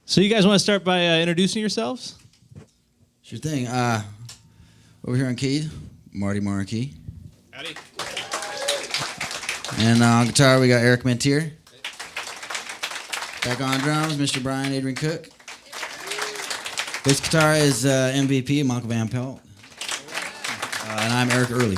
So you guys want to start by introducing yourselves? Sure thing. Over here on key, Marty Markey. Howdy. And on guitar, we got Eric Mentier. Back on drums, Mr. Brian Adrian Cook. Bass guitar is MVP, Michael Van Pelt. And I'm Eric Early.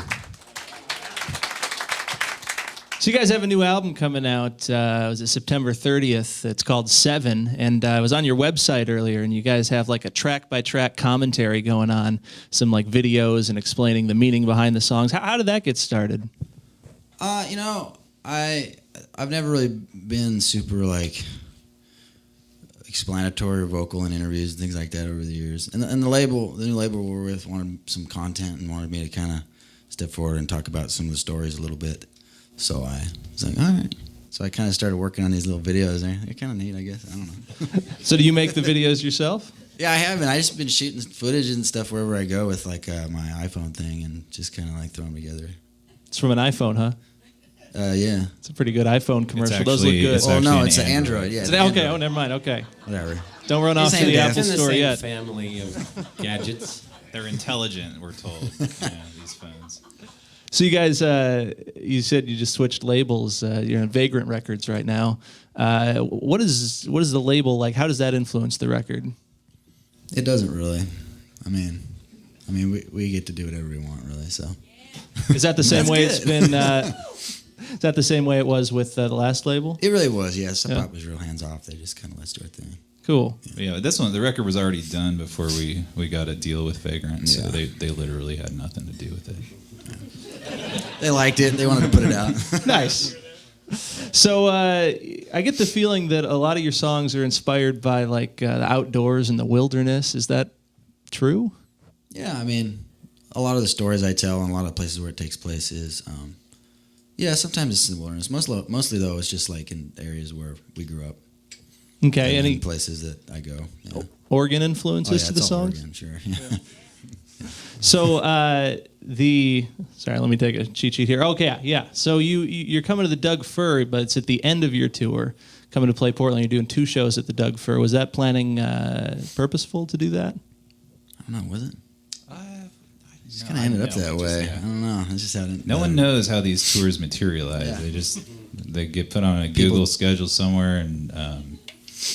So you guys have a new album coming out, was it September 30th? It's called 7, and I was on your website earlier, and you guys have like a track-by-track commentary going on, some like videos and explaining the meaning behind the songs. How did that get started? I've never really been super like explanatory or vocal in interviews and things like that over the years. And the new label we're with wanted some content and wanted me to kind of step forward and talk about some of the stories a little bit. So I was like, all right. So I kind of started working on these little videos. They're kind of neat, I guess. I don't know. So do you make the videos yourself? Yeah, I have been. I just been shooting footage and stuff wherever I go with like my iPhone thing and just kind of like throw them together. It's from an iPhone, huh? Yeah. It's a pretty good iPhone commercial. Those Actually, look good. Oh no, it's an Android. Yeah. Okay. Android. Oh, never mind. Okay. Whatever. Don't run off to Same the deal. Apple It's in the store same yet. family of gadgets. They're intelligent, we're told. Yeah, these phones. So you guys, you said you just switched labels. You're on Vagrant Records right now. What is the label like? How does that influence the record? It doesn't really. I mean, we get to do whatever we want, really. So. Is that the same way it's good. been? Is that the same way it was with the last label? It really was, yeah. Sub Yeah. Pop was real hands off. They just kind of let us do our thing. Cool. Yeah, this one, the record was already done before we got a deal with Vagrant, so Yeah. they literally had nothing to do with it. They liked it. They wanted to put it out. Nice. So I get the feeling that a lot of your songs are inspired by like the outdoors and the wilderness. Is that true? Yeah, I mean, a lot of the stories I tell and a lot of the places where it takes place is, yeah, sometimes it's in the wilderness. Mostly, though, it's just like in areas where we grew up. Okay. And Any places that I go. Yeah. Oregon influences to the it's all songs? Oregon, sure. Yeah. So sorry, let me take a cheat sheet here. Okay, yeah. So you're coming to the Doug Fir, but it's at the end of your tour, coming to play Portland. You're doing 2 shows at the Doug Fir. Was that planning purposeful to do that? I don't know, was it? Just No, kind of ended up no, that we way. just- yeah. I don't know. It's just how it. No one knows how these tours materialize. Yeah. They get put on a Google schedule somewhere, and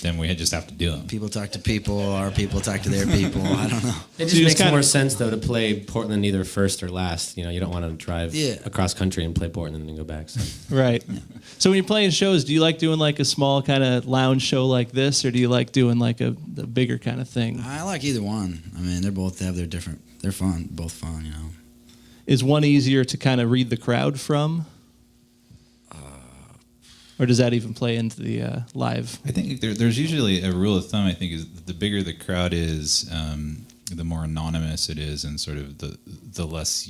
then we just have to do them. People talk to people, our people talk to their people. I don't know. It So you just just makes kinda- more sense though to play Portland either first or last. You know, you don't want to drive across country and play Portland and then go back. So. Right. So when you're playing shows, do you like doing like a small kind of lounge show like this, or do you like doing like a bigger kind of thing? I like either one. I mean, they both have their different. They're fun, both fun, you know. Is one easier to kind of read the crowd from? Or does that even play into the live? I think there's usually a rule of thumb. I think is the bigger the crowd is, the more anonymous it is, and sort of the less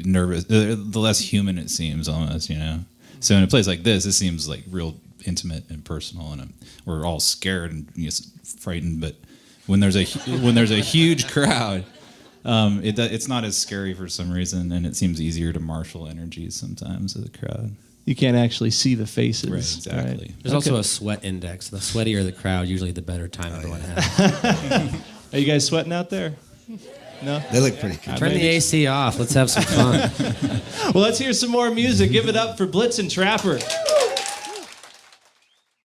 nervous, the less human it seems almost. You know. So in a place like this, it seems like real intimate and personal, and we're all scared and frightened. But when there's a huge crowd, it's not as scary for some reason, and it seems easier to marshal energies sometimes of the crowd. You can't actually see the faces. Right, exactly. There's also a sweat index. The sweatier the crowd, usually the better time everyone has. Are you guys sweating out there? No? They look pretty cool. Turn the AC off. Let's have some fun. Well, let's hear some more music. Give it up for Blitzen Trapper.